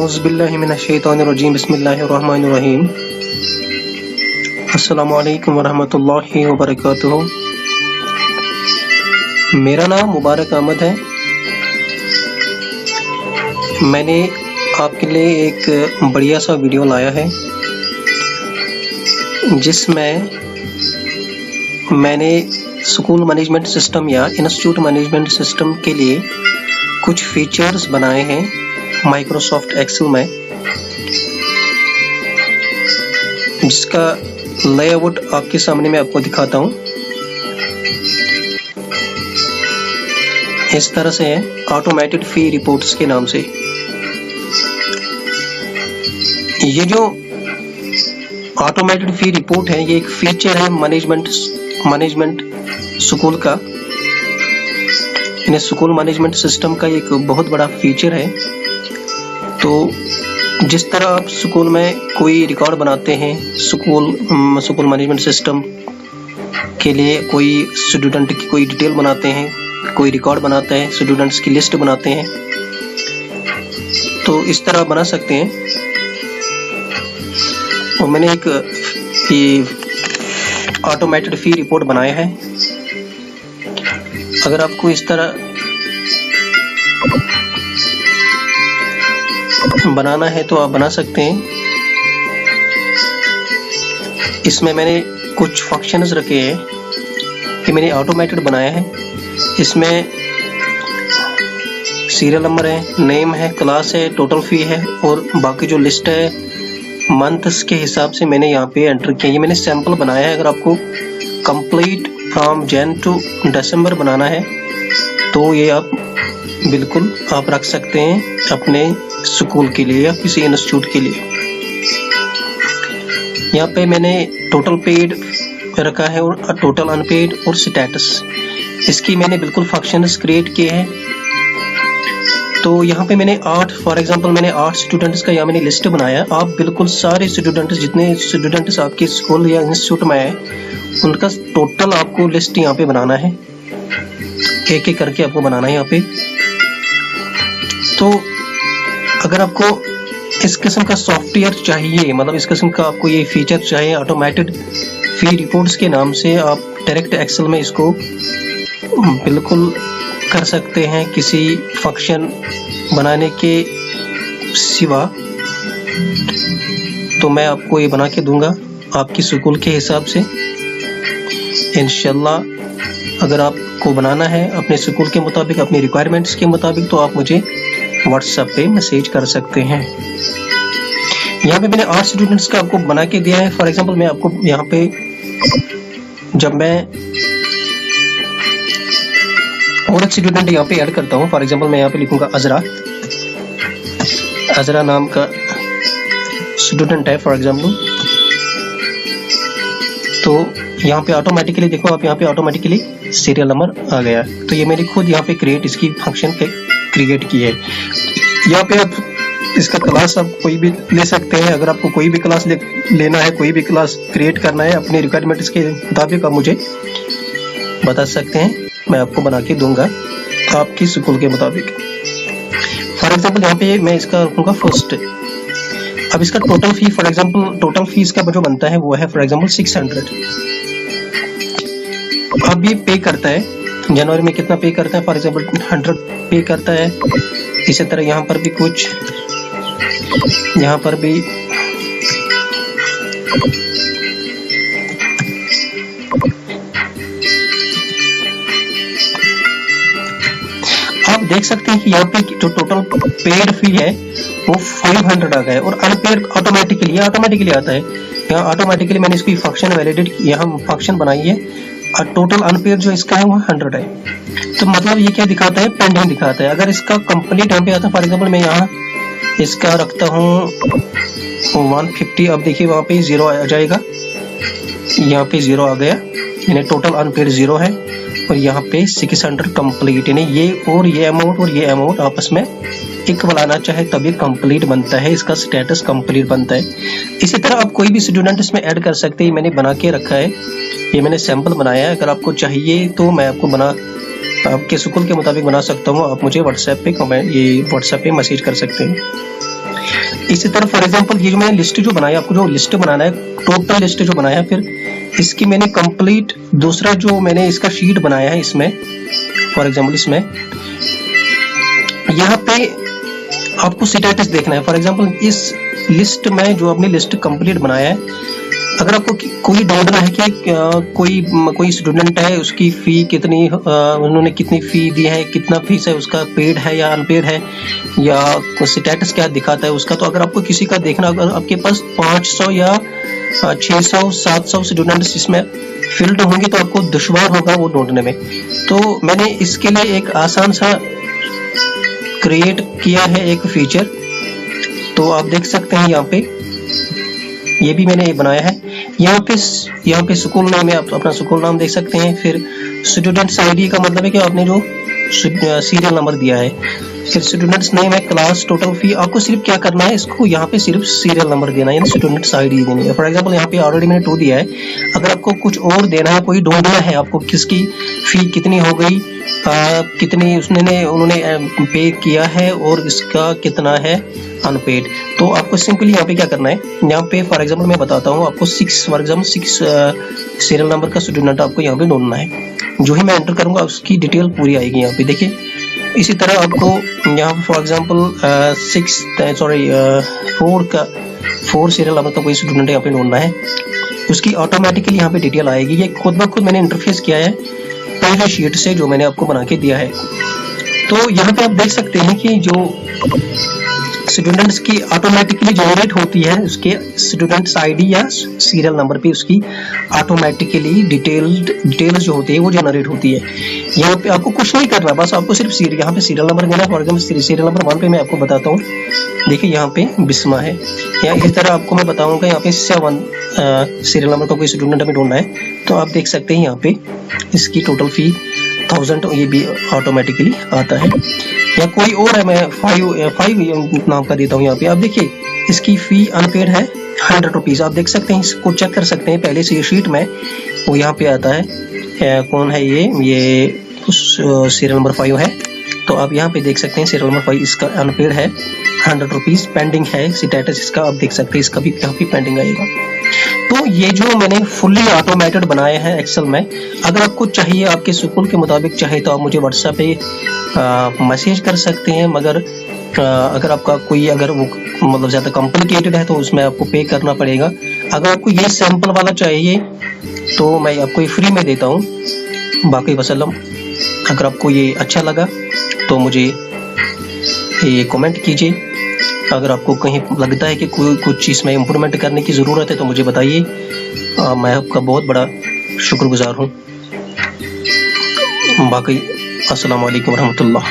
औज़ुबिल्लाहि मिनश्शैतानिर्रजीम बिस्मिल्लाहिर्रहमानिर्रहीम। अस्सलामु अलैकुम वरहमतुल्लाहि वबरकातुहू। मेरा नाम मुबारक अहमद है। मैंने आपके लिए एक बढ़िया सा वीडियो लाया है जिसमें मैंने स्कूल मैनेजमेंट सिस्टम या इंस्टीट्यूट मैनेजमेंट सिस्टम के लिए कुछ फीचर्स बनाए हैं माइक्रोसॉफ्ट एक्सेल में, जिसका लेआउट आपके सामने मैं आपको दिखाता हूँ। इस तरह से है, ऑटोमेटेड फी रिपोर्ट्स के नाम से। ये जो ऑटोमेटेड फी रिपोर्ट है, ये एक फीचर है मैनेजमेंट स्कूल का, स्कूल मैनेजमेंट सिस्टम का एक बहुत बड़ा फीचर है। तो जिस तरह आप स्कूल में कोई रिकॉर्ड बनाते हैं, स्कूल मैनेजमेंट सिस्टम के लिए कोई स्टूडेंट की कोई डिटेल बनाते हैं, कोई रिकॉर्ड बनाते हैं, स्टूडेंट्स की लिस्ट बनाते हैं, तो इस तरह बना सकते हैं। और मैंने एक ऑटोमेटेड फी रिपोर्ट बनाया है। अगर आपको इस तरह बनाना है तो आप बना सकते हैं। इसमें मैंने कुछ फंक्शंस रखे हैं कि मैंने ऑटोमेटेड बनाया है। इसमें सीरियल नंबर है, नेम है, क्लास है, टोटल फी है और बाकी जो लिस्ट है मंथ्स के हिसाब से मैंने यहाँ पे एंटर किया। ये मैंने सैंपल बनाया है। अगर आपको कंप्लीट फ्रॉम जैन टू दिसंबर बनाना है तो ये आप बिल्कुल आप रख सकते हैं अपने स्कूल के लिए या किसी इंस्टीट्यूट के लिए। यहाँ पे मैंने टोटल पेड रखा है और टोटल अनपेड और स्टेटस, इसकी मैंने बिल्कुल फंक्शंस क्रिएट किए हैं। तो यहाँ पे मैंने 8 फॉर एग्जांपल मैंने 8 स्टूडेंट्स का यहाँ मैंने लिस्ट बनाया। आप बिल्कुल सारे स्टूडेंट्स, जितने स्टूडेंट्स आपके स्कूल या इंस्टीट्यूट में है, उनका टोटल आपको लिस्ट यहाँ पे बनाना है, एक एक करके आपको बनाना है यहाँ पे। तो अगर आपको इस किस्म का सॉफ्टवेयर चाहिए, मतलब इस किस्म का आपको ये फीचर चाहिए ऑटोमेटेड फी रिपोर्ट्स के नाम से, आप डायरेक्ट एक्सेल में इसको बिल्कुल कर सकते हैं किसी फंक्शन बनाने के सिवा। तो मैं आपको ये बना के दूंगा आपकी स्कूल के हिसाब से इंशाल्लाह। अगर आपको बनाना है अपने स्कूल के मुताबिक, अपनी रिक्वायरमेंट्स के मुताबिक, तो आप मुझे व्हाट्सएप पे मैसेज कर सकते हैं। यहाँ पे मैंने 8 स्टूडेंट्स का आपको बना के दिया है। फॉर एग्जांपल मैं आपको यहाँ पे जब मैं और एक स्टूडेंट यहाँ पे ऐड करता हूँ, फॉर एग्जांपल मैं यहाँ पे लिखूंगा अजरा नाम का स्टूडेंट है फॉर एग्जांपल। तो यहाँ पे ऑटोमेटिकली देखो आप, यहाँ पे ऑटोमेटिकली सीरियल नंबर आ गया। तो ये मैंने खुद यहाँ पे क्रिएट इसकी फंक्शन क्रिएट की है। यहाँ पे आप इसका क्लास आप कोई भी ले सकते हैं। अगर आपको कोई भी क्लास लेना है, कोई भी क्लास क्रिएट करना है अपने रिक्वायरमेंट्स के मुताबिक, आप मुझे बता सकते हैं, मैं आपको बना के दूंगा आपकी स्कूल के मुताबिक। फॉर एग्जांपल यहाँ पे मैं इसका रखूंगा फर्स्ट। अब इसका total fee, for example total fee इसका जो बनता है वो है फॉर एग्जांपल 600। अब ये पे करता है जनवरी में कितना पे करता है, फॉर एग्जांपल 100 पे करता है। इसी तरह यहाँ पर भी कुछ, यहाँ पर भी आप देख सकते हैं कि यहाँ पे जो टोटल पेड फी है वो 500 आ गया है। और अनपेड ऑटोमेटिकली आता है। यहाँ ऑटोमेटिकली मैंने इसकी फंक्शन वैलिडेट, यहाँ फंक्शन बनाई है और टोटल अनपेड जो इसका है वो 100 है। तो मतलब ये क्या दिखाता है, पेंडिंग दिखाता है। अगर इसका कंप्लीट यहाँ पे आता है, फॉर एग्जांपल मैं यहाँ इसका रखता हूँ 150, अब देखिए वहाँ पे 0 आ जाएगा, यहाँ पे 0 आ गया, यानी टोटल अनपेड 0 है। और यहाँ पे 600 कंप्लीट, यानी ये अमाउंट आपस में इक्वल आना चाहे तभी कंप्लीट बनता है, इसका स्टेटस कंप्लीट बनता है। इसी तरह आप कोई भी स्टूडेंट इसमें ऐड कर सकते हैं। मैंने बना के रखा है, ये मैंने सैंपल बनाया है। अगर आपको चाहिए तो मैं आपको आपके स्कूल के मुताबिक बना सकता हूँ। आप मुझे व्हाट्सएप पे मैसेज कर सकते हैं। इसी तरह फॉर एग्जांपल ये जो मैंने लिस्ट जो बनाया, आपको जो लिस्ट बनाना है, टोटल लिस्ट जो बनाया है, फिर इसकी मैंने कंप्लीट दूसरा जो मैंने इसका शीट बनाया है, इसमें फॉर एग्जांपल इसमें यहाँ पे आपको स्टेटस देखना है। फॉर एग्जांपल इस लिस्ट में जो आपने लिस्ट कंप्लीट बनाया है, अगर आपको कोई ढूंढना है कि कोई स्टूडेंट है, उसकी फी कितनी, उन्होंने कितनी फी दी है, कितना फीस है उसका, पेड है या अनपेड है, या स्टेटस क्या दिखाता है उसका, तो अगर आपको किसी का देखना, अगर आपके पास 500 या 600 700 स्टूडेंट्स इसमें फील्ड होंगे तो आपको दुश्वार होगा वो ढूंढने में। तो मैंने इसके लिए एक आसान सा क्रिएट किया है एक फीचर, तो आप देख सकते हैं यहाँ पे, ये भी मैंने बनाया है। यहाँ पे स्कूल नाम है, आप अपना स्कूल नाम देख सकते हैं। फिर स्टूडेंट्स आईडी का मतलब है कि आपने जो सीरियल नंबर दिया है। फिर स्टूडेंट्स नेम है, क्लास, टोटल फी। आपको सिर्फ क्या करना है, इसको यहाँ पे सिर्फ सीरियल नंबर देना है, यानी स्टूडेंट्स आईडी देनी है। फॉर एग्जांपल यहाँ पे ऑलरेडी मैंने 2 दिया है। अगर आपको कुछ और देना है, कोई ढूंढना है आपको, किसकी फी कितनी हो गई, कितनी उन्होंने पे किया है और इसका कितना है अनपेड, तो आपको सिंपली यहाँ पे क्या करना है, यहाँ पे फॉर एग्जांपल मैं बताता हूँ आपको 6 सीरियल नंबर का स्टूडेंट आपको यहाँ पे ढूंढना है। जो ही मैं एंटर करूंगा उसकी डिटेल पूरी आएगी यहाँ पे, देखिए। इसी तरह आपको यहाँ पे फॉर एग्जांपल 4 सीरियल नंबर का कोई स्टूडेंट यहाँ पे ढूंढना है, उसकी ऑटोमेटिकली यहाँ पे डिटेल आएगी। ये खुद ब खुद मैंने इंटरफेस किया है पहले शीट से जो मैंने आपको बना के दिया है। तो यहाँ पे आप देख सकते हैं कि जो स्टूडेंट्स की ऑटोमेटिकली जनरेट होती है, उसके स्टूडेंट्स आईडी या सीरियल नंबर पे उसकी ऑटोमेटिकली डिटेल्स जो होती है वो जनरेट होती है। यहाँ पे आपको कुछ नहीं करना, बस आपको सिर्फ यहाँ पे सीरियल नंबर देना है। फॉर एग्जाम्पल सीरियल नंबर 1 पे मैं आपको बताता हूँ, देखिए यहाँ पे बिस्मा है। या इस तरह आपको मैं बताऊंगा यहाँ पे 7 सीरियल नंबर का कोई स्टूडेंट हमें ढूंढना है, तो आप देख सकते हैं यहाँ पे इसकी टोटल फी 1000, ये भी ऑटोमेटिकली आता है। या कोई और है, मैं 5 नाम का देता हूँ यहाँ पे। आप देखिए इसकी फी अनपेड है 100 रुपीज। आप देख सकते हैं, इसको चेक कर सकते हैं पहले से ये शीट में वो यहाँ पे आता है। कौन है ये सीरियल नंबर 5 है। तो आप यहाँ पे देख सकते हैं सीरियल नंबर 5 इसका अनपेड है 100 रुपीज, पेंडिंग है स्टेटस इसका, आप देख सकते हैं इसका भी यहाँ पे पेंडिंग आएगा। तो ये जो मैंने फुल्ली ऑटोमेटेड बनाया है एक्सेल में, अगर आपको चाहिए आपके स्कूल के मुताबिक चाहिए तो आप मुझे व्हाट्सएप पे मैसेज कर सकते हैं। मगर अगर आपका कोई अगर वो मतलब ज़्यादा कॉम्प्लिकेटेड है तो उसमें आपको पे करना पड़ेगा। अगर आपको ये सैंपल वाला चाहिए तो मैं आपको ये फ्री में देता हूँ। बाकी वसल्लम, अगर आपको ये अच्छा लगा तो मुझे ये कमेंट कीजिए। अगर आपको कहीं लगता है कि कोई कुछ चीज़ में इम्प्रूवमेंट करने की ज़रूरत है तो मुझे बताइए, मैं आपका बहुत बड़ा शुक्रगुजार हूँ। बाकी अस्सलाम वालेकुम रहमतुल्लाह।